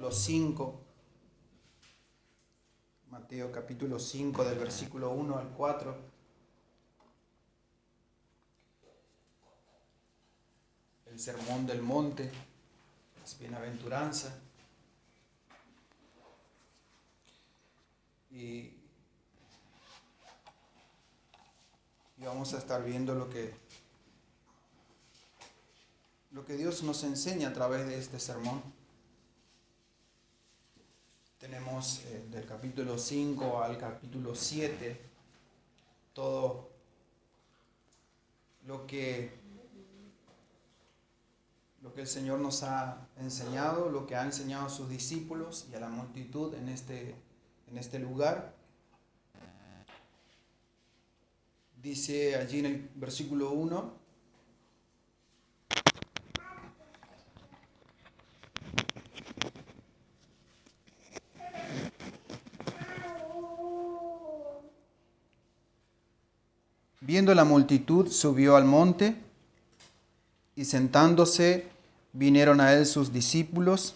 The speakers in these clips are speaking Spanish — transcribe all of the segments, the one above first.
capítulo 5. Mateo capítulo 5 del versículo 1 al 4. El sermón del monte, las bienaventuranzas. Y vamos a estar viendo lo que Dios nos enseña a través de este sermón. Tenemos del capítulo 5 al capítulo 7 todo lo que el Señor nos ha enseñado, lo que ha enseñado a sus discípulos y a la multitud en este lugar. Dice allí en el versículo 1: viendo la multitud, subió al monte, y sentándose, vinieron a él sus discípulos,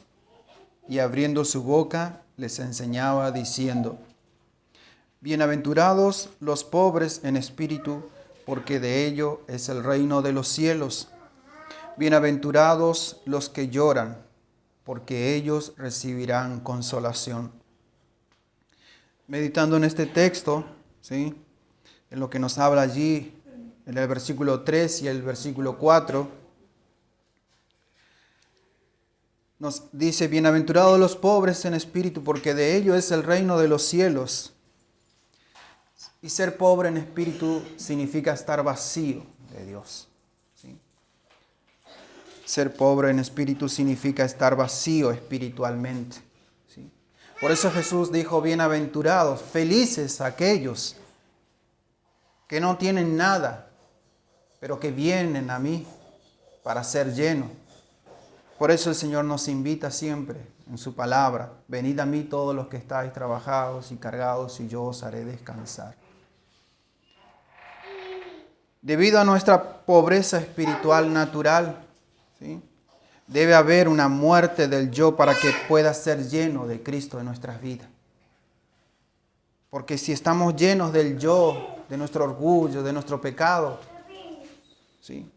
y abriendo su boca, les enseñaba, diciendo: Bienaventurados los pobres en espíritu, porque de ellos es el reino de los cielos. Bienaventurados los que lloran, porque ellos recibirán consolación. Meditando en este texto, ¿sí?, en lo que nos habla allí, en el versículo 3 y el versículo 4, nos dice: Bienaventurados los pobres en espíritu, porque de ellos es el reino de los cielos. Y ser pobre en espíritu significa estar vacío de Dios, ¿sí? Ser pobre en espíritu significa estar vacío espiritualmente, ¿sí? Por eso Jesús dijo: bienaventurados, felices aquellos que no tienen nada, pero que vienen a mí para ser llenos. Por eso el Señor nos invita siempre en su palabra: venid a mí todos los que estáis trabajados y cargados, y yo os haré descansar. Debido a nuestra pobreza espiritual natural, ¿sí?, debe haber una muerte del yo para que pueda ser lleno de Cristo en nuestras vidas. Porque si estamos llenos del yo, de nuestro orgullo, de nuestro pecado, ¿sí?,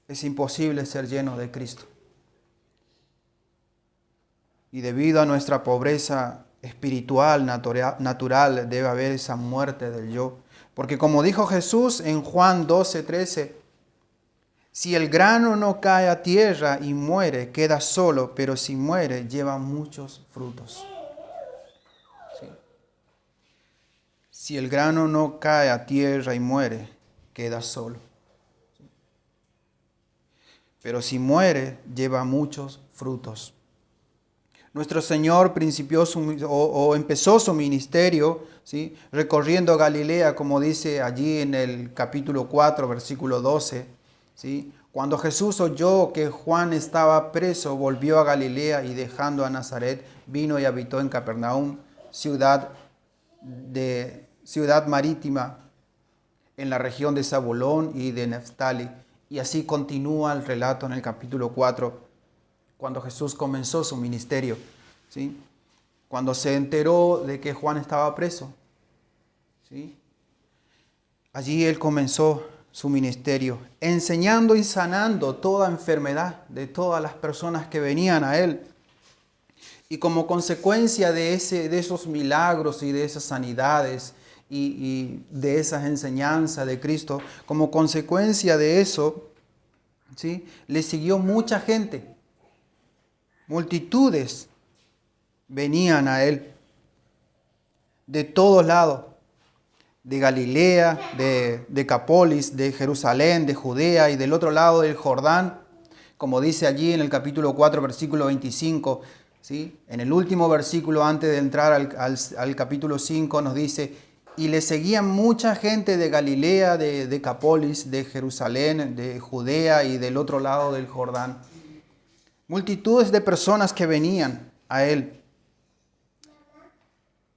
es imposible ser lleno de Cristo. Y debido a nuestra pobreza espiritual natural debe haber esa muerte del yo. Porque como dijo Jesús en Juan 12:13, si el grano no cae a tierra y muere, queda solo, pero si muere, lleva muchos frutos. ¿Sí? Si el grano no cae a tierra y muere, queda solo. ¿Sí? Pero si muere, lleva muchos frutos. Nuestro Señor empezó su ministerio, ¿sí?, recorriendo Galilea, como dice allí en el capítulo 4, versículo 12. ¿Sí? Cuando Jesús oyó que Juan estaba preso, volvió a Galilea, y dejando a Nazaret, vino y habitó en Capernaum, ciudad marítima, en la región de Zabulón y de Neftali. Y así continúa el relato en el capítulo 4. Cuando Jesús comenzó su ministerio, ¿sí?, cuando se enteró de que Juan estaba preso, ¿sí?, allí él comenzó su ministerio, enseñando y sanando toda enfermedad de todas las personas que venían a él. Y como consecuencia de esos milagros y de esas sanidades y de esas enseñanzas de Cristo, como consecuencia de eso, ¿sí?, le siguió mucha gente. Multitudes venían a él de todos lados, de Galilea, de Decápolis, de Jerusalén, de Judea y del otro lado del Jordán, como dice allí en el capítulo 4, versículo 25, ¿sí? En el último versículo, antes de entrar al capítulo 5, nos dice: y le seguían mucha gente de Galilea, de Decápolis, de Jerusalén, de Judea y del otro lado del Jordán. Multitudes de personas que venían a él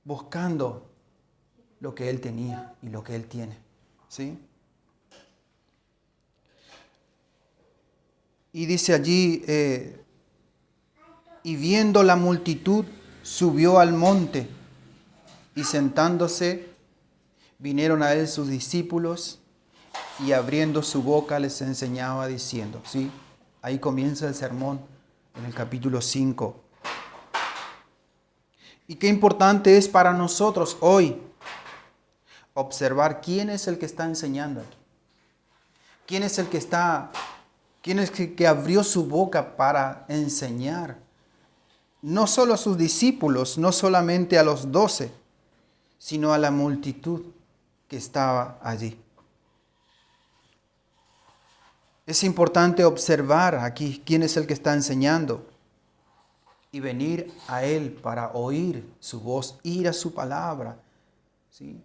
buscando lo que él tenía y lo que él tiene, ¿sí? Y dice allí, y viendo la multitud, subió al monte, y sentándose, vinieron a él sus discípulos, y abriendo su boca les enseñaba diciendo, ¿sí? Ahí comienza el sermón en el capítulo 5. Y qué importante es para nosotros hoy observar quién es el que está enseñando aquí. ¿Quién es el que abrió su boca para enseñar? No solo a sus discípulos, no solamente a los 12, sino a la multitud que estaba allí. Es importante observar aquí quién es el que está enseñando y venir a Él para oír su voz, ir a su palabra, ¿sí?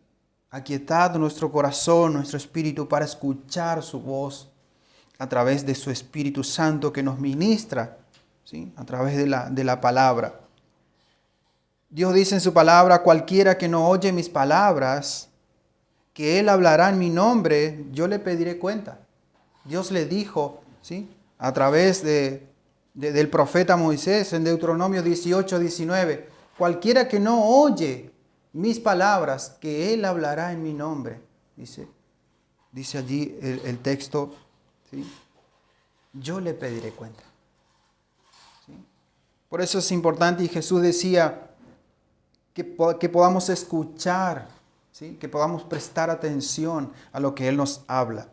Aquietad nuestro corazón, nuestro espíritu para escuchar su voz a través de su Espíritu Santo que nos ministra, ¿sí? A través de la palabra. Dios dice en su palabra, cualquiera que no oye mis palabras, que Él hablará en mi nombre, yo le pediré cuenta. Dios le dijo, ¿sí? A través del profeta Moisés en Deuteronomio 18:19, cualquiera que no oye mis palabras, que Él hablará en mi nombre. Dice allí el texto, ¿sí? Yo le pediré cuenta. ¿Sí? Por eso es importante, y Jesús decía que podamos escuchar, ¿sí? Que podamos prestar atención a lo que Él nos habla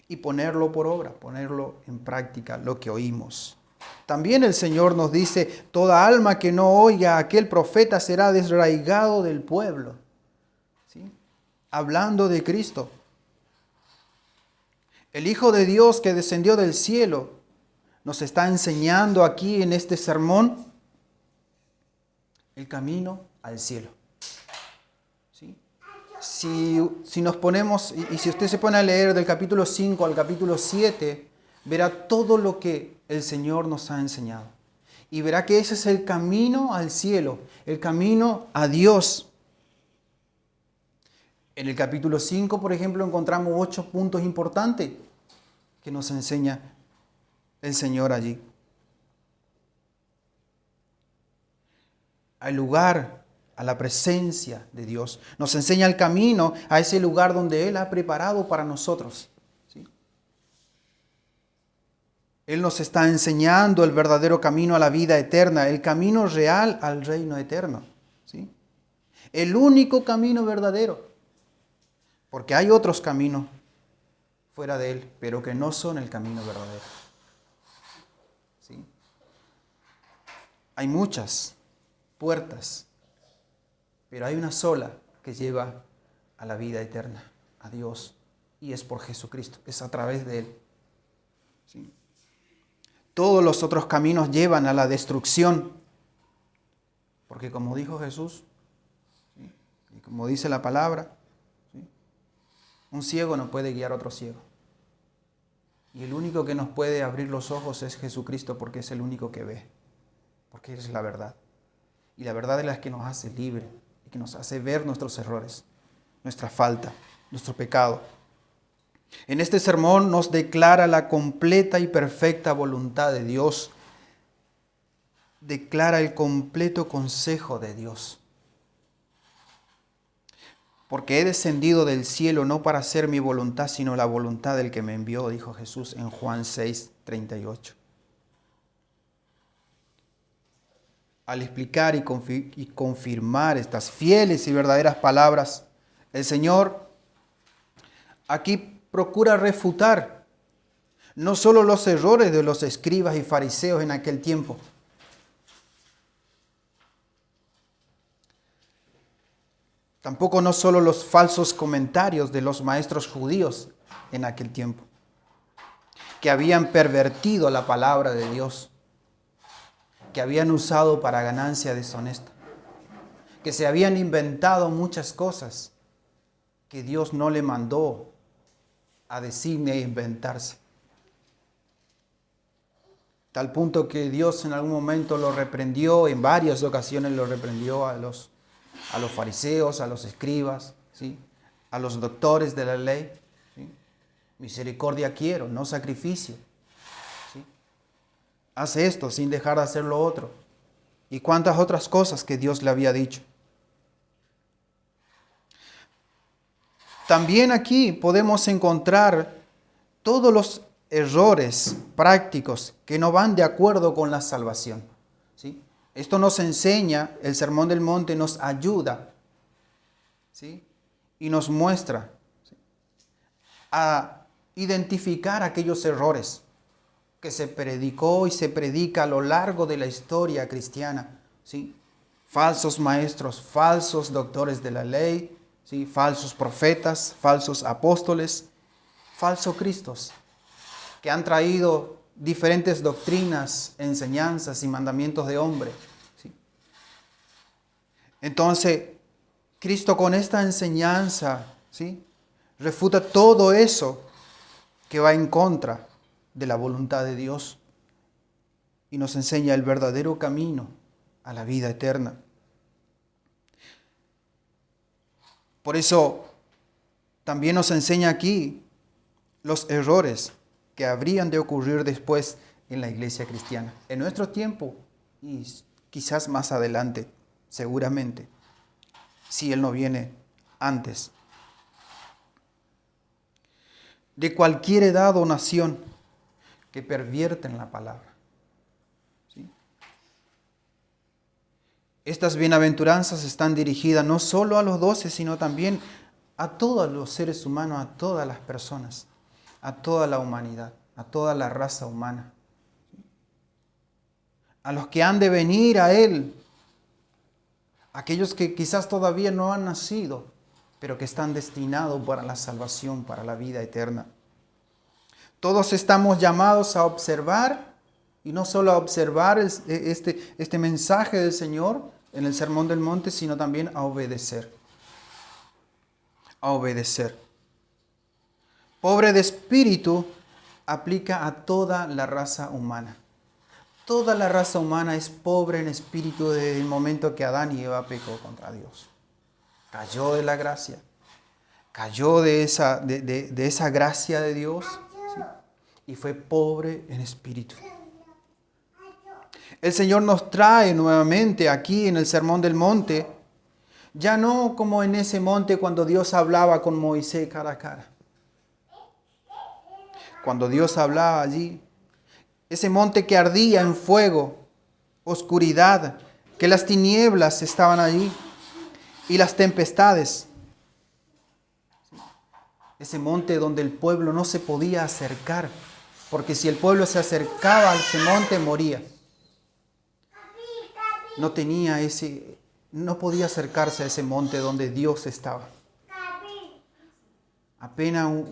y ponerlo por obra, ponerlo en práctica, lo que oímos. También el Señor nos dice, toda alma que no oiga a aquel profeta será desraigado del pueblo. ¿Sí? Hablando de Cristo. El Hijo de Dios que descendió del cielo nos está enseñando aquí en este sermón el camino al cielo. ¿Sí? Si nos ponemos, y si usted se pone a leer del capítulo 5 al capítulo 7, verá todo lo que el Señor nos ha enseñado. Y verá que ese es el camino al cielo, el camino a Dios. En el capítulo 5, por ejemplo, encontramos 8 puntos importantes que nos enseña el Señor allí. Al lugar, a la presencia de Dios. Nos enseña el camino a ese lugar donde Él ha preparado para nosotros. ¿Sí? Él nos está enseñando el verdadero camino a la vida eterna, el camino real al reino eterno. ¿Sí? El único camino verdadero. Porque hay otros caminos fuera de Él, pero que no son el camino verdadero. ¿Sí? Hay muchas puertas, pero hay una sola que lleva a la vida eterna, a Dios, y es por Jesucristo, es a través de Él. ¿Sí? Todos los otros caminos llevan a la destrucción, porque como dijo Jesús, ¿sí? Y como dice la palabra, ¿sí? Un ciego no puede guiar a otro ciego. Y el único que nos puede abrir los ojos es Jesucristo, porque es el único que ve, porque es la verdad. Y la verdad es la que nos hace libre y que nos hace ver nuestros errores, nuestra falta, nuestro pecado. En este sermón nos declara la completa y perfecta voluntad de Dios. Declara el completo consejo de Dios. Porque he descendido del cielo no para hacer mi voluntad, sino la voluntad del que me envió, dijo Jesús en Juan 6:38. Al explicar y confirmar estas fieles y verdaderas palabras, el Señor aquí procura refutar no solo los errores de los escribas y fariseos en aquel tiempo, tampoco no solo los falsos comentarios de los maestros judíos en aquel tiempo, que habían pervertido la palabra de Dios, que habían usado para ganancia deshonesta, que se habían inventado muchas cosas que Dios no le mandó a decir ni a inventarse. Tal punto que Dios en algún momento lo reprendió, en varias ocasiones lo reprendió a los fariseos, a los escribas, ¿sí? A los doctores de la ley. ¿Sí? Misericordia quiero, no sacrificio. ¿Sí? Hace esto sin dejar de hacer lo otro. y cuántas otras cosas que Dios le había dicho. También aquí podemos encontrar todos los errores prácticos que no van de acuerdo con la salvación. ¿Sí? Esto nos enseña, el Sermón del Monte nos ayuda, ¿sí? Y nos muestra, ¿sí?, a identificar aquellos errores que se predicó y se predica a lo largo de la historia cristiana, ¿sí? Falsos maestros, falsos doctores de la ley, ¿sí?, falsos profetas, falsos apóstoles, falsos cristos, que han traído diferentes doctrinas, enseñanzas y mandamientos de hombre, ¿sí? Entonces, Cristo con esta enseñanza, ¿sí?, refuta todo eso que va en contra de la voluntad de Dios y nos enseña el verdadero camino a la vida eterna. Por eso también nos enseña aquí los errores que habrían de ocurrir después en la iglesia cristiana, en nuestro tiempo y quizás más adelante, seguramente, si Él no viene antes. De cualquier edad o nación que pervierten la palabra, ¿sí? Estas bienaventuranzas están dirigidas no solo a los 12, sino también a todos los seres humanos, a todas las personas, a toda la humanidad, a toda la raza humana, a los que han de venir a Él, aquellos que quizás todavía no han nacido, pero que están destinados para la salvación, para la vida eterna. Todos estamos llamados a observar, y no solo a observar este mensaje del Señor en el Sermón del Monte, sino también a obedecer. A obedecer. Pobre de espíritu aplica a toda la raza humana. Toda la raza humana es pobre en espíritu desde el momento que Adán y Eva pecó contra Dios. Cayó de la gracia. Cayó de esa gracia de Dios, ¿sí?, y fue pobre en espíritu. El Señor nos trae nuevamente aquí en el Sermón del Monte, ya no como en ese monte cuando Dios hablaba con Moisés cara a cara. Cuando Dios hablaba allí, ese monte que ardía en fuego, oscuridad, que las tinieblas estaban allí y las tempestades. Ese monte donde el pueblo no se podía acercar, porque si el pueblo se acercaba a ese monte moría. No podía acercarse a ese monte donde Dios estaba. Apenas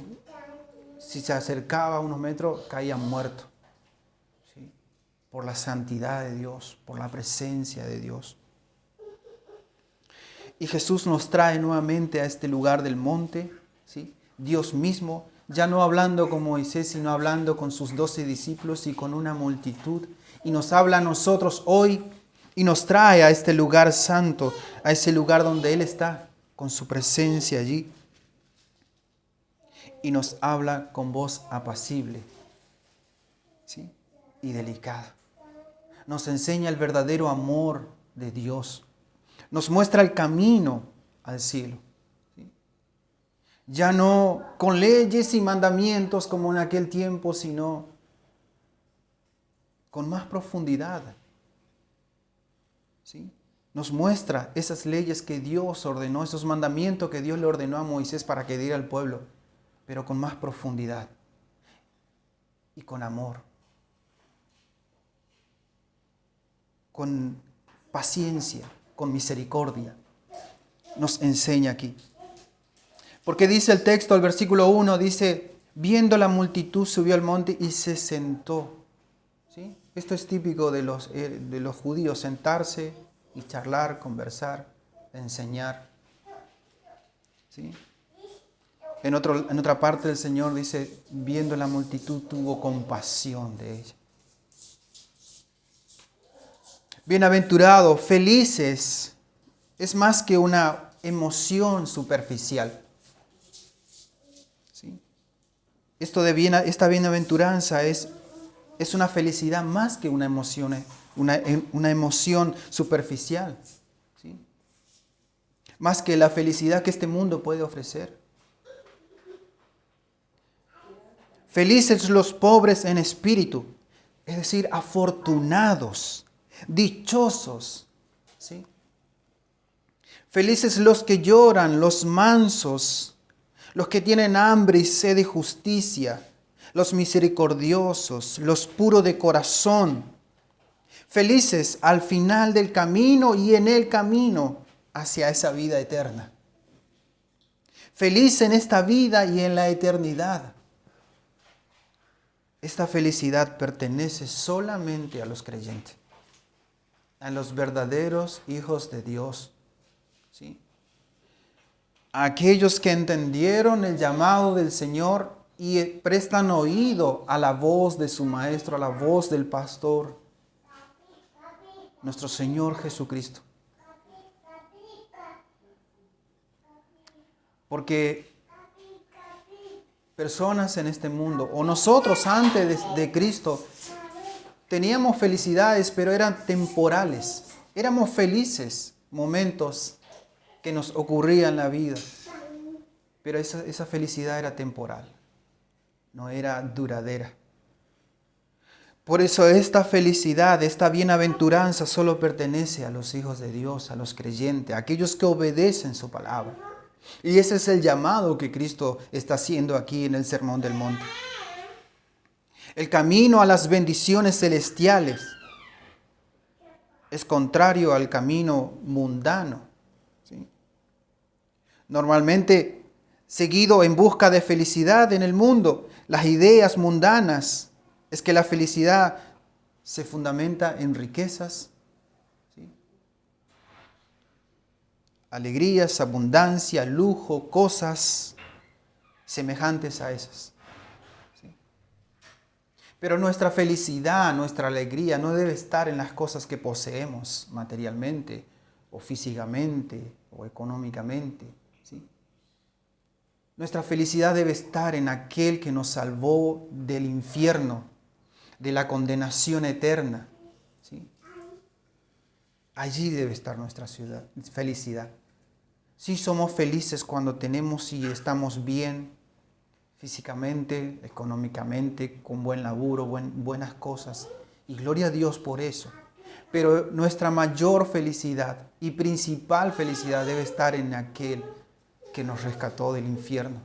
si se acercaba a unos metros, caía muerto, ¿sí?, por la santidad de Dios, por la presencia de Dios. Y Jesús nos trae nuevamente a este lugar del monte, ¿sí?, Dios mismo, ya no hablando con Moisés, sino hablando con sus 12 discípulos y con una multitud. Y nos habla a nosotros hoy y nos trae a este lugar santo, a ese lugar donde Él está, con su presencia allí. Y nos habla con voz apacible, ¿sí?, y delicada. Nos enseña el verdadero amor de Dios. Nos muestra el camino al cielo. ¿Sí? Ya no con leyes y mandamientos como en aquel tiempo, sino con más profundidad. ¿Sí? Nos muestra esas leyes que Dios ordenó, esos mandamientos que Dios le ordenó a Moisés para que diera al pueblo, pero con más profundidad y con amor, con paciencia, con misericordia. Nos enseña aquí. Porque dice el texto, el versículo 1, dice, viendo la multitud subió al monte y se sentó. ¿Sí? Esto es típico de los judíos, sentarse y charlar, conversar, enseñar. ¿Sí? En otra parte del Señor dice, viendo la multitud tuvo compasión de ella. Bienaventurados, felices, es más que una emoción superficial. ¿Sí? Esta bienaventuranza es una felicidad más que una emoción una emoción superficial, ¿sí? Más que la felicidad que este mundo puede ofrecer. Felices los pobres en espíritu, es decir, afortunados, dichosos, ¿sí? Felices los que lloran, los mansos, los que tienen hambre y sed de justicia, los misericordiosos, los puros de corazón. Felices al final del camino y en el camino hacia esa vida eterna. Feliz en esta vida y en la eternidad. Esta felicidad pertenece solamente a los creyentes, a los verdaderos hijos de Dios, ¿sí? A aquellos que entendieron el llamado del Señor y prestan oído a la voz de su Maestro, a la voz del pastor, nuestro Señor Jesucristo. Porque personas en este mundo, o nosotros antes de Cristo, teníamos felicidades, pero eran temporales. Éramos felices momentos que nos ocurrían en la vida, pero esa felicidad era temporal, no era duradera. Por eso esta felicidad, esta bienaventuranza solo pertenece a los hijos de Dios, a los creyentes, a aquellos que obedecen su palabra. Y ese es el llamado que Cristo está haciendo aquí en el Sermón del Monte. El camino a las bendiciones celestiales es contrario al camino mundano, ¿sí? Normalmente, seguido en busca de felicidad en el mundo, las ideas mundanas es que la felicidad se fundamenta en riquezas, ¿sí? Alegrías, abundancia, lujo, cosas semejantes a esas. ¿Sí? Pero nuestra felicidad, nuestra alegría no debe estar en las cosas que poseemos materialmente o físicamente o económicamente. ¿Sí? Nuestra felicidad debe estar en aquel que nos salvó del infierno, de la condenación eterna. ¿Sí? Allí debe estar nuestra felicidad. Sí somos felices cuando tenemos y estamos bien físicamente, económicamente, con buen laburo, buenas cosas. Y gloria a Dios por eso. Pero nuestra mayor felicidad y principal felicidad debe estar en aquel que nos rescató del infierno,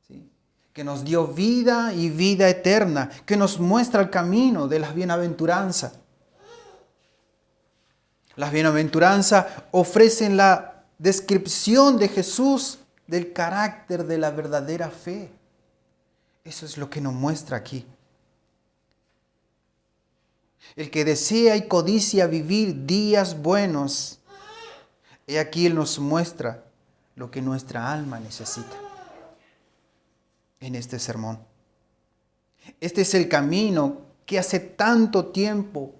¿sí? Que nos dio vida y vida eterna, que nos muestra el camino de las bienaventuranzas. Las bienaventuranzas ofrecen la descripción de Jesús, del carácter de la verdadera fe. Eso es lo que nos muestra aquí. El que desea y codicia vivir días buenos, he aquí Él nos muestra lo que nuestra alma necesita en este sermón. Este es el camino que hace tanto tiempo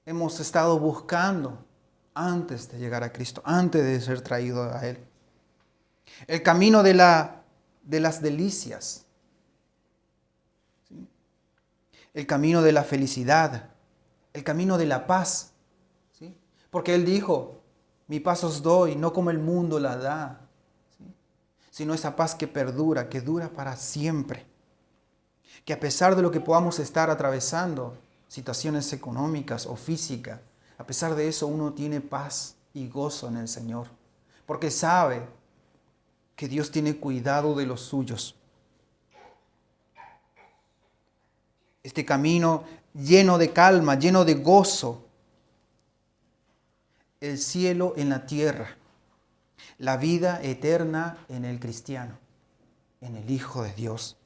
hemos estado buscando antes de llegar a Cristo, antes de ser traído a Él. El camino de las delicias, ¿sí? El camino de la felicidad, el camino de la paz, ¿sí? Porque Él dijo, mi paz os doy, no como el mundo la da, ¿sí? Sino esa paz que perdura, que dura para siempre. Que a pesar de lo que podamos estar atravesando, situaciones económicas o físicas, a pesar de eso uno tiene paz y gozo en el Señor, porque sabe que Dios tiene cuidado de los suyos. Este camino lleno de calma, lleno de gozo, el cielo en la tierra, la vida eterna en el cristiano, en el Hijo de Dios.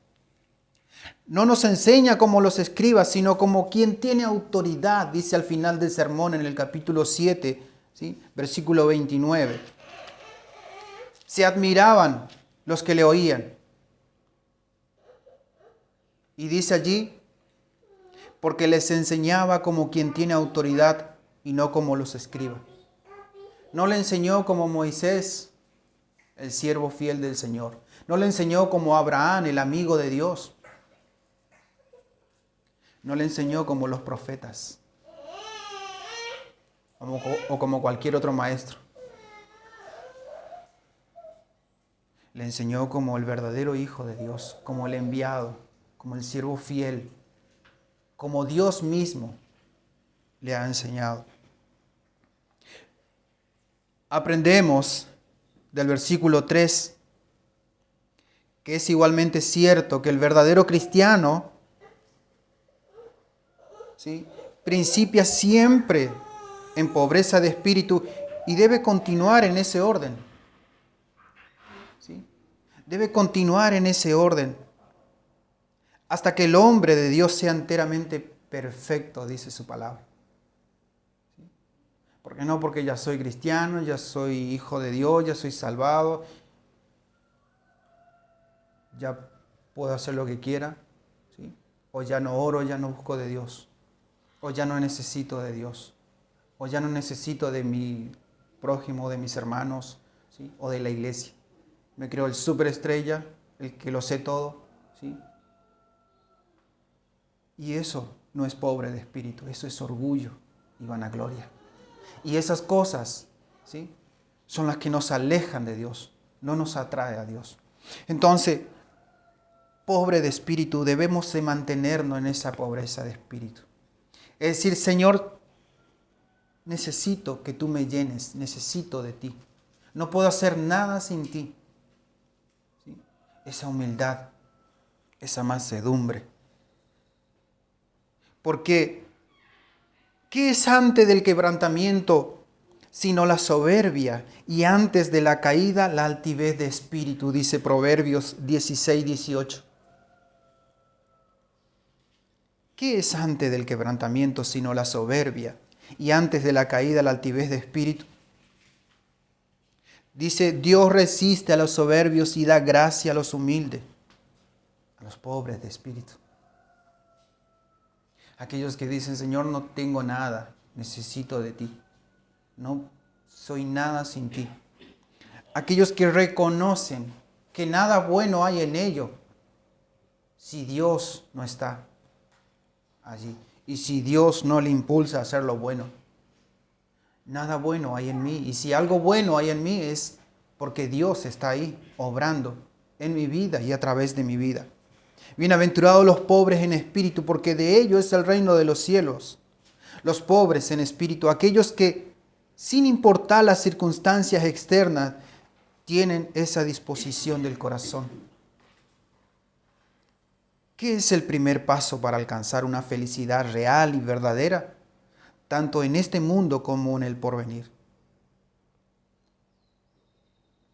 No nos enseña como los escribas, sino como quien tiene autoridad, dice al final del sermón en el capítulo 7, ¿sí? Versículo 29. Se admiraban los que le oían. Y dice allí, porque les enseñaba como quien tiene autoridad y no como los escribas. No le enseñó como Moisés, el siervo fiel del Señor. No le enseñó como Abraham, el amigo de Dios. No le enseñó como los profetas o como cualquier otro maestro. Le enseñó como el verdadero Hijo de Dios, como el enviado, como el siervo fiel, como Dios mismo le ha enseñado. Aprendemos del versículo 3 que es igualmente cierto que el verdadero cristiano, ¿sí?, principia siempre en pobreza de espíritu y debe continuar en ese orden. ¿Sí? Debe continuar en ese orden hasta que el hombre de Dios sea enteramente perfecto, dice su palabra. ¿Sí? Porque no porque ya soy cristiano, ya soy hijo de Dios, ya soy salvado, ya puedo hacer lo que quiera, ¿sí? O ya no oro, ya no busco de Dios, o ya no necesito de Dios, o ya no necesito de mi prójimo, de mis hermanos, ¿sí?, o de la iglesia. Me creo el superestrella, el que lo sé todo, ¿sí? Y eso no es pobre de espíritu, eso es orgullo y vanagloria. Y esas cosas, ¿sí?, son las que nos alejan de Dios, no nos atrae a Dios. Entonces, pobre de espíritu, debemos de mantenernos en esa pobreza de espíritu. Es decir, Señor, necesito que tú me llenes, necesito de ti. No puedo hacer nada sin ti. ¿Sí? Esa humildad, esa mansedumbre. Porque, ¿qué es antes del quebrantamiento sino la soberbia? Y antes de la caída, la altivez de espíritu, dice Proverbios 16:18. ¿Qué es antes del quebrantamiento sino la soberbia? Y antes de la caída, la altivez de espíritu. Dice, Dios resiste a los soberbios y da gracia a los humildes, a los pobres de espíritu. Aquellos que dicen, Señor, no tengo nada, necesito de ti. No soy nada sin ti. Aquellos que reconocen que nada bueno hay en ellos si Dios no está allí. Y si Dios no le impulsa a hacer lo bueno. Nada bueno hay en mí. Y si algo bueno hay en mí es porque Dios está ahí, obrando en mi vida y a través de mi vida. Bienaventurados los pobres en espíritu, porque de ellos es el reino de los cielos. Los pobres en espíritu, aquellos que, sin importar las circunstancias externas, tienen esa disposición del corazón. ¿Qué es el primer paso para alcanzar una felicidad real y verdadera, tanto en este mundo como en el porvenir?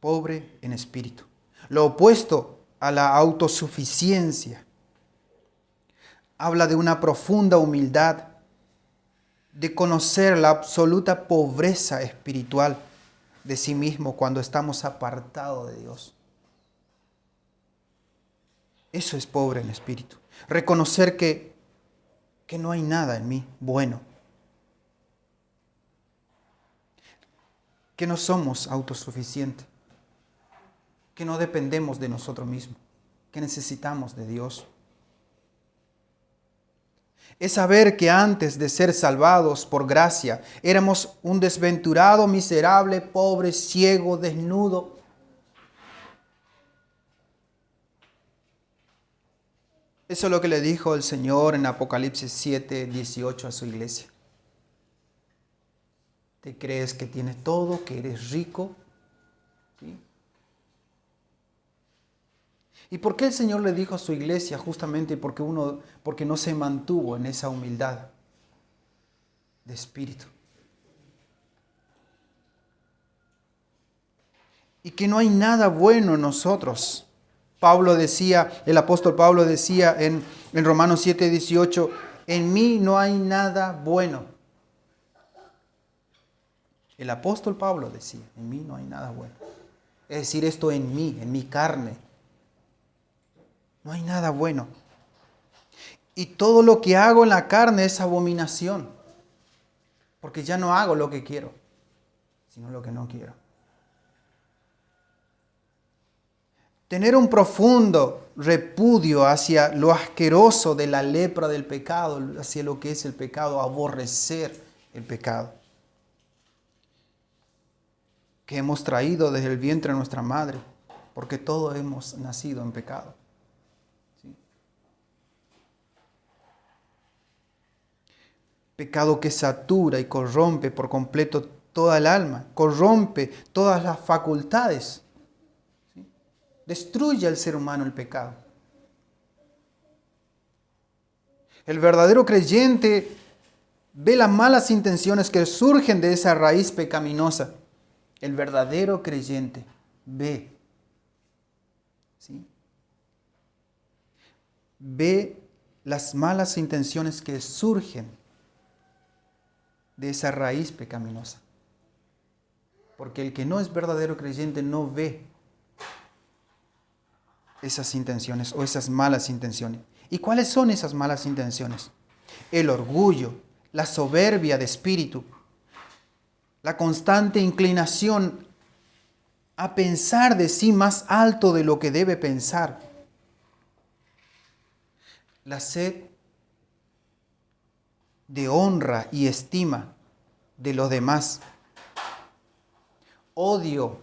Pobre en espíritu. Lo opuesto a la autosuficiencia. Habla de una profunda humildad, de conocer la absoluta pobreza espiritual de sí mismo cuando estamos apartados de Dios. Eso es pobre en espíritu. Reconocer que no hay nada en mí bueno. Que no somos autosuficientes. Que no dependemos de nosotros mismos. Que necesitamos de Dios. Es saber que antes de ser salvados por gracia, éramos un desventurado, miserable, pobre, ciego, desnudo. Eso es lo que le dijo el Señor en Apocalipsis 7:18 a su iglesia. ¿Te crees que tienes todo, que eres rico? ¿Sí? ¿Y por qué el Señor le dijo a su iglesia? Justamente porque no se mantuvo en esa humildad de espíritu. Y que no hay nada bueno en nosotros. El apóstol Pablo decía en Romanos 7:18, en mí no hay nada bueno. El apóstol Pablo decía, en mí no hay nada bueno. Es decir, esto en mí, en mi carne. No hay nada bueno. Y todo lo que hago en la carne es abominación. Porque ya no hago lo que quiero, sino lo que no quiero. tener un profundo repudio hacia lo asqueroso de la lepra del pecado, hacia lo que es el pecado, aborrecer el pecado que hemos traído desde el vientre de nuestra madre, porque todos hemos nacido en pecado. ¿Sí? Pecado que satura y corrompe por completo toda el alma, corrompe todas las facultades. ¿Sí? Destruye al ser humano el pecado. El verdadero creyente ve las malas intenciones que surgen de esa raíz pecaminosa. El verdadero creyente ve, ¿sí? Ve las malas intenciones que surgen de esa raíz pecaminosa. Porque el que no es verdadero creyente no ve esas intenciones o esas malas intenciones. ¿Y cuáles son esas malas intenciones? El orgullo, la soberbia de espíritu, la constante inclinación a pensar de sí más alto de lo que debe pensar, la sed de honra y estima de los demás, odio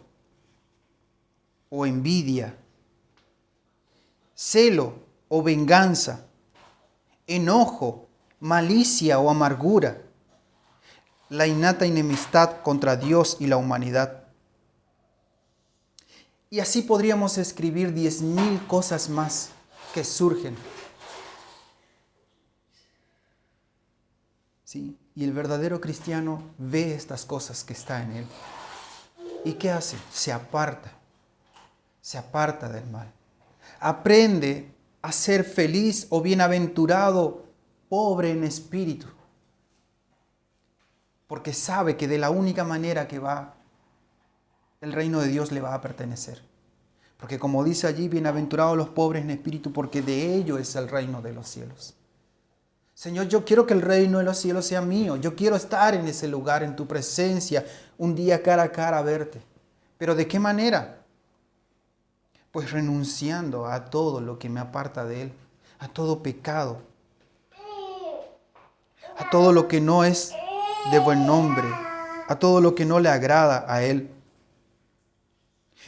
o envidia, celo o venganza, enojo, malicia o amargura, la innata enemistad contra Dios y la humanidad. Y así podríamos escribir 10,000 cosas más que surgen. ¿Sí? Y el verdadero cristiano ve estas cosas que están en él. ¿Y qué hace? Se aparta del mal. Aprende a ser feliz o bienaventurado, pobre en espíritu. Porque sabe que de la única manera que el reino de Dios le va a pertenecer. Porque como dice allí, bienaventurados los pobres en espíritu, porque de ellos es el reino de los cielos. Señor, yo quiero que el reino de los cielos sea mío. Yo quiero estar en ese lugar, en tu presencia, un día cara a cara a verte. ¿Pero de qué manera? Pues renunciando a todo lo que me aparta de Él, a todo pecado, a todo lo que no es de buen nombre, a todo lo que no le agrada a Él.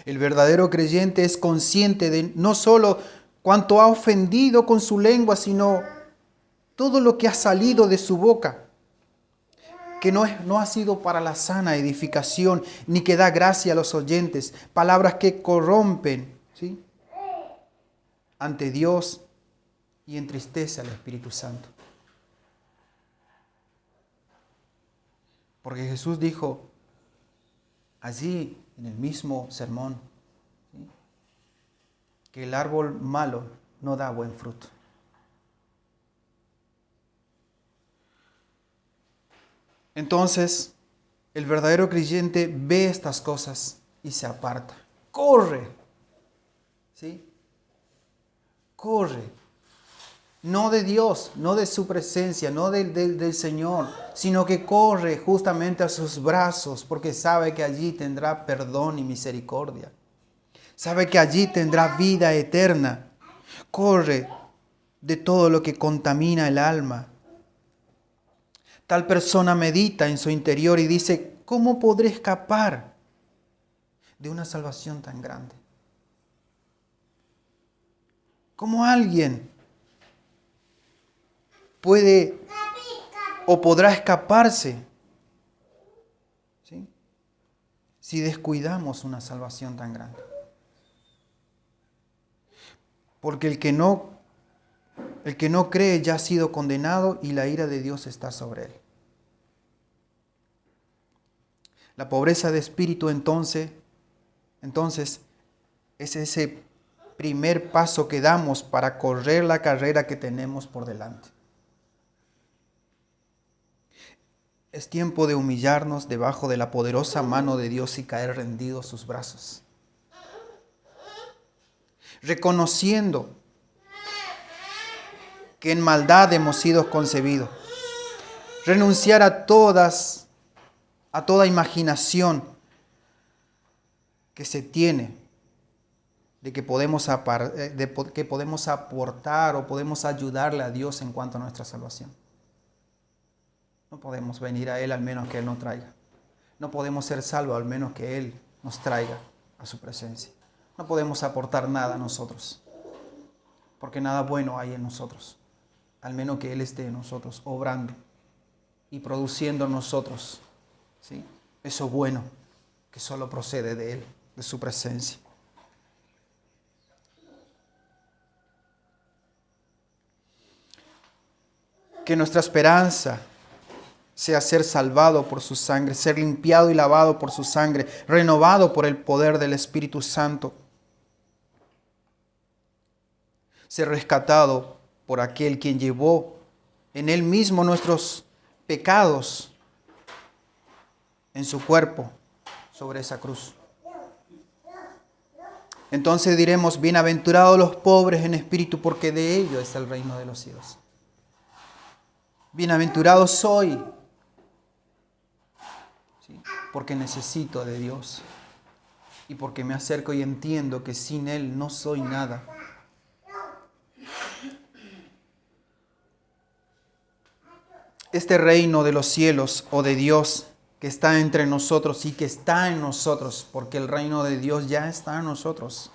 El verdadero creyente es consciente de no solo cuánto ha ofendido con su lengua, sino todo lo que ha salido de su boca, que no ha sido para la sana edificación, ni que da gracia a los oyentes, palabras que corrompen, ¿sí?, ante Dios y entristece al Espíritu Santo. Porque Jesús dijo allí en el mismo sermón, ¿sí?, que el árbol malo no da buen fruto. Entonces, el verdadero creyente ve estas cosas y se aparta. Corre, ¿sí? Corre. No de Dios, no de su presencia, no del Señor, sino que corre justamente a sus brazos porque sabe que allí tendrá perdón y misericordia. Sabe que allí tendrá vida eterna. Corre de todo lo que contamina el alma. Tal persona medita en su interior y dice, ¿cómo podré escapar de una salvación tan grande? ¿Cómo alguien puede o podrá escaparse, ¿sí?, si descuidamos una salvación tan grande? Porque el que no cree ya ha sido condenado y la ira de Dios está sobre él. La pobreza de espíritu entonces es ese primer paso que damos para correr la carrera que tenemos por delante. Es tiempo de humillarnos debajo de la poderosa mano de Dios y caer rendidos a sus brazos. Reconociendo que en maldad hemos sido concebidos. Renunciar a toda imaginación que se tiene de que podemos aportar o podemos ayudarle a Dios en cuanto a nuestra salvación. No podemos venir a Él al menos que Él nos traiga. No podemos ser salvos al menos que Él nos traiga a su presencia. No podemos aportar nada a nosotros, porque nada bueno hay en nosotros, al menos que Él esté en nosotros, obrando y produciendo en nosotros, ¿sí?, eso bueno que solo procede de Él, de su presencia. Que nuestra esperanza sea ser salvado por su sangre, ser limpiado y lavado por su sangre, renovado por el poder del Espíritu Santo, ser rescatado por aquel quien llevó en Él mismo nuestros pecados en su cuerpo sobre esa cruz. Entonces diremos, bienaventurados los pobres en espíritu, porque de ellos es el reino de los cielos. Bienaventurado soy, ¿sí?, porque necesito de Dios y porque me acerco y entiendo que sin Él no soy nada. Este reino de los cielos o de Dios que está entre nosotros y que está en nosotros, porque el reino de Dios ya está en nosotros.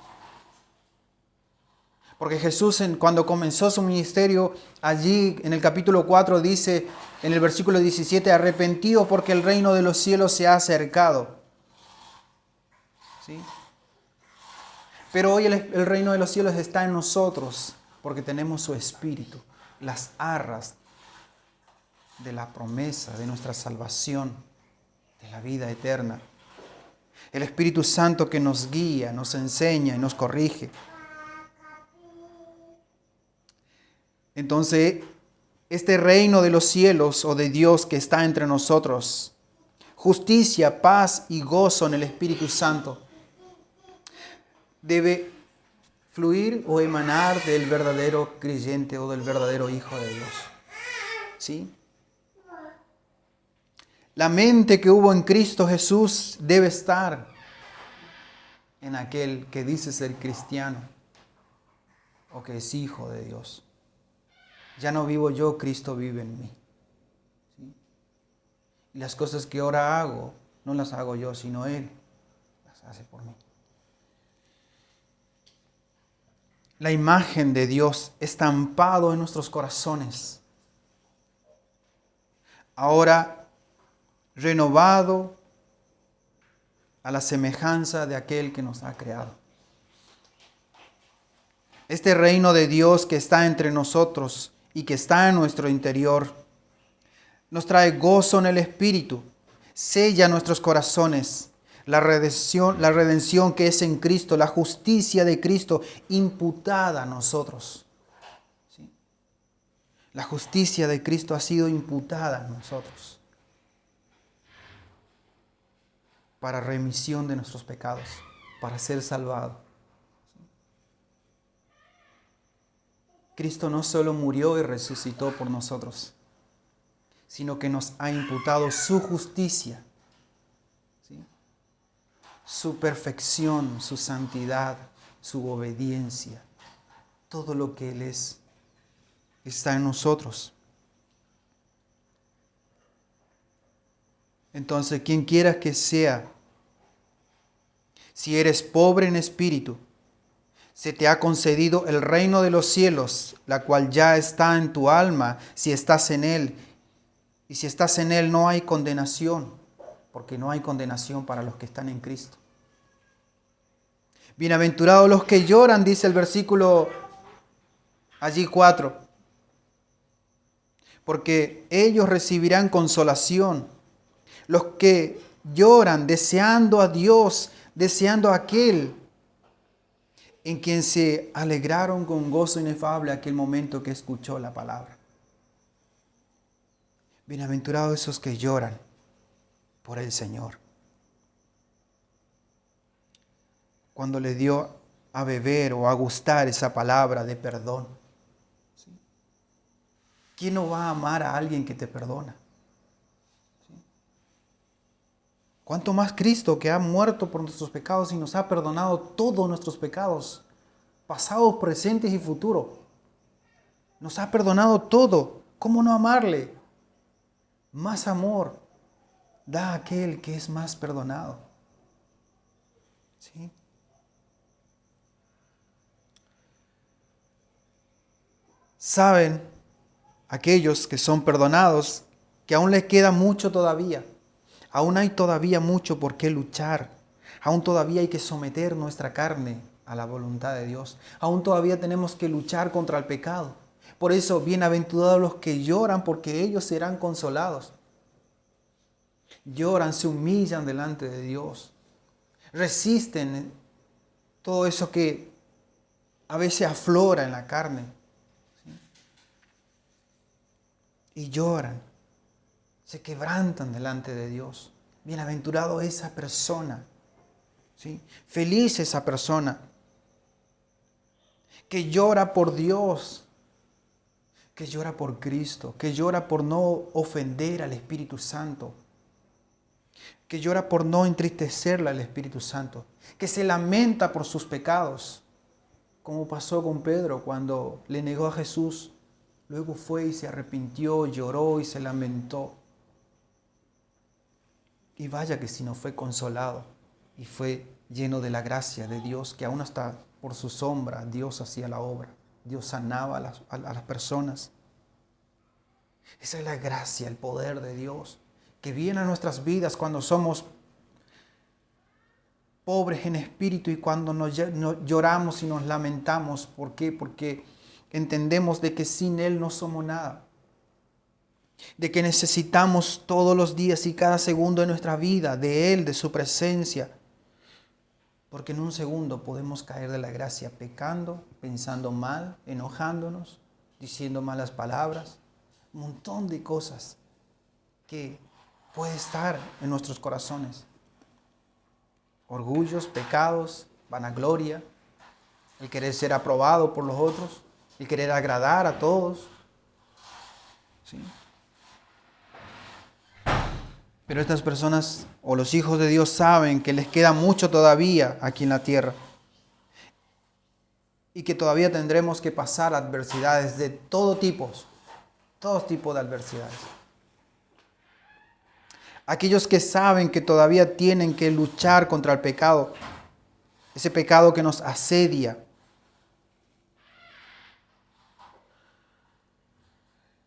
Porque Jesús, cuando comenzó su ministerio, allí en el capítulo 4 dice, en el versículo 17, arrepentidos porque el reino de los cielos se ha acercado. ¿Sí? Pero hoy el reino de los cielos está en nosotros, porque tenemos su Espíritu, las arras de la promesa de nuestra salvación, de la vida eterna. El Espíritu Santo que nos guía, nos enseña y nos corrige. Entonces, este reino de los cielos o de Dios que está entre nosotros, justicia, paz y gozo en el Espíritu Santo, debe fluir o emanar del verdadero creyente o del verdadero Hijo de Dios. ¿Sí? La mente que hubo en Cristo Jesús debe estar en aquel que dice ser cristiano o que es hijo de Dios. Ya no vivo yo, Cristo vive en mí. ¿Sí? Y las cosas que ahora hago, no las hago yo, sino Él las hace por mí. La imagen de Dios estampado en nuestros corazones. Ahora renovado a la semejanza de aquel que nos ha creado. Este reino de Dios que está entre nosotros y que está en nuestro interior, nos trae gozo en el Espíritu, sella nuestros corazones, la redención que es en Cristo, la justicia de Cristo imputada a nosotros. ¿Sí? La justicia de Cristo ha sido imputada a nosotros para remisión de nuestros pecados, para ser salvado. Cristo no solo murió y resucitó por nosotros, sino que nos ha imputado su justicia, ¿sí?, su perfección, su santidad, su obediencia. Todo lo que Él es está en nosotros. Entonces, quien quiera que sea, si eres pobre en espíritu, se te ha concedido el reino de los cielos, la cual ya está en tu alma, si estás en Él. Y si estás en Él no hay condenación, porque no hay condenación para los que están en Cristo. Bienaventurados los que lloran, dice el versículo allí 4, porque ellos recibirán consolación. Los que lloran deseando a Dios, deseando a aquel en quien se alegraron con gozo inefable aquel momento que escuchó la palabra. Bienaventurados esos que lloran por el Señor. Cuando le dio a beber o a gustar esa palabra de perdón. ¿Sí? ¿Quién no va a amar a alguien que te perdona? ¿Sí? ¿Cuánto más Cristo, que ha muerto por nuestros pecados y nos ha perdonado todos nuestros pecados, pasados, presentes y futuros? Nos ha perdonado todo. ¿Cómo no amarle? Más amor da aquel que es más perdonado. ¿Sí? Saben aquellos que son perdonados que aún les queda mucho todavía. Aún hay todavía mucho por qué luchar. Aún todavía hay que someter nuestra carne a la voluntad de Dios. Aún todavía tenemos que luchar contra el pecado. Por eso, bienaventurados los que lloran, porque ellos serán consolados. Lloran, se humillan delante de Dios. Resisten todo eso que a veces aflora en la carne. ¿Sí? Y lloran. Se quebrantan delante de Dios. Bienaventurado esa persona. ¿Sí? Feliz esa persona que llora por Dios, que llora por Cristo, que llora por no ofender al Espíritu Santo, que llora por no entristecerle al Espíritu Santo, que se lamenta por sus pecados, como pasó con Pedro cuando le negó a Jesús. Luego fue y se arrepintió, lloró y se lamentó. Y vaya que si no fue consolado y fue lleno de la gracia de Dios, que aún hasta por su sombra Dios hacía la obra. Dios sanaba a las personas. Esa es la gracia, el poder de Dios, que viene a nuestras vidas cuando somos pobres en espíritu y cuando nos lloramos y nos lamentamos. ¿Por qué? Porque entendemos de que sin Él no somos nada. De que necesitamos todos los días y cada segundo de nuestra vida de Él, de su presencia. Porque en un segundo podemos caer de la gracia pecando, pensando mal, enojándonos, diciendo malas palabras, un montón de cosas que puede estar en nuestros corazones. Orgullos, pecados, vanagloria, el querer ser aprobado por los otros, el querer agradar a todos. ¿Sí? Pero estas personas o los hijos de Dios saben que les queda mucho todavía aquí en la tierra y que todavía tendremos que pasar adversidades de todo tipo de adversidades. Aquellos que saben que todavía tienen que luchar contra el pecado, ese pecado que nos asedia.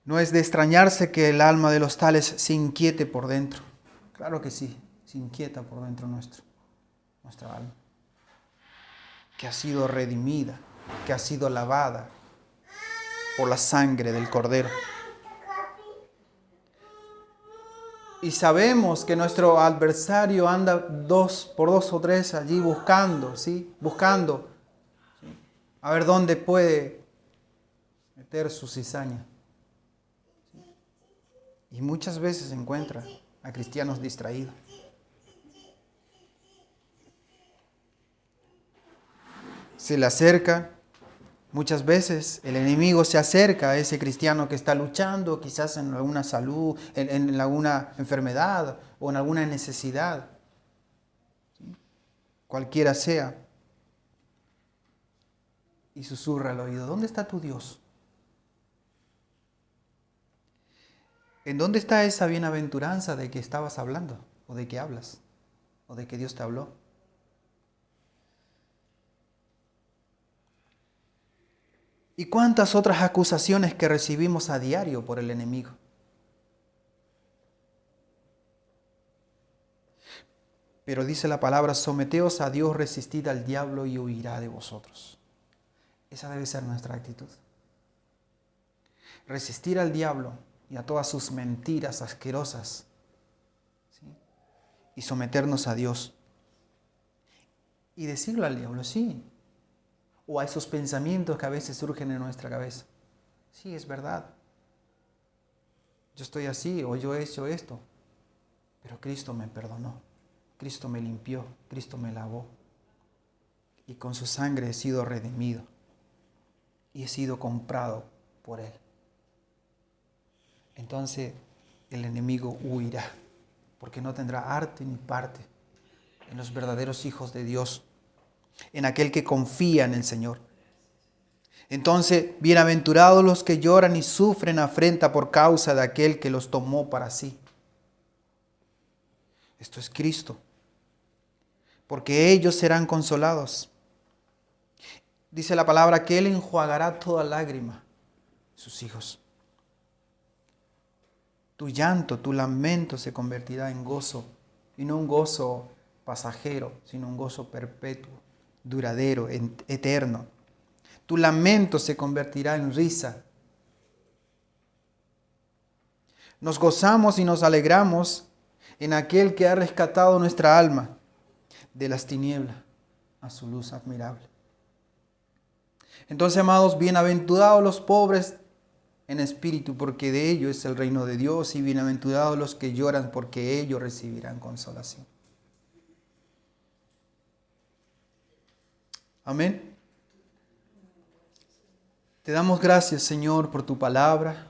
No es de extrañarse que el alma de los tales se inquiete por dentro. Claro que sí, se inquieta por dentro nuestra alma, que ha sido redimida, que ha sido lavada por la sangre del Cordero. Y sabemos que nuestro adversario anda por dos o tres allí buscando, ¿sí? Buscando, ¿sí? A ver dónde puede meter su cizaña. ¿Sí? Y muchas veces encuentra a cristianos distraídos. Se le acerca, muchas veces el enemigo se acerca a ese cristiano que está luchando, quizás en alguna salud, en alguna enfermedad o en alguna necesidad, ¿sí? Cualquiera sea, y susurra al oído: ¿dónde está tu Dios? ¿En dónde está esa bienaventuranza de que estabas hablando? ¿O de que hablas? ¿O de que Dios te habló? ¿Y cuántas otras acusaciones que recibimos a diario por el enemigo? Pero dice la palabra: someteos a Dios, resistid al diablo y huirá de vosotros. Esa debe ser nuestra actitud. Resistir al diablo y a todas sus mentiras asquerosas, ¿sí? Y someternos a Dios. Y decirle al diablo: sí. O a esos pensamientos que a veces surgen en nuestra cabeza: sí, es verdad. Yo estoy así, o yo he hecho esto. Pero Cristo me perdonó. Cristo me limpió. Cristo me lavó. Y con su sangre he sido redimido. Y he sido comprado por Él. Entonces el enemigo huirá. porque no tendrá arte ni parte en los verdaderos hijos de Dios, en aquel que confía en el Señor. Entonces, bienaventurados los que lloran y sufren afrenta por causa de aquel que los tomó para sí. Esto es Cristo, porque ellos serán consolados. Dice la palabra que Él enjuagará toda lágrima de sus hijos. Tu llanto, tu lamento se convertirá en gozo, y no un gozo pasajero, sino un gozo perpetuo, duradero, eterno. Tu lamento se convertirá en risa. Nos gozamos y nos alegramos en aquel que ha rescatado nuestra alma de las tinieblas a su luz admirable. Entonces, amados, bienaventurados los pobres en espíritu, porque de ellos es el reino de Dios, y bienaventurados los que lloran, porque ellos recibirán consolación. Amén. Te damos gracias, Señor, por tu palabra.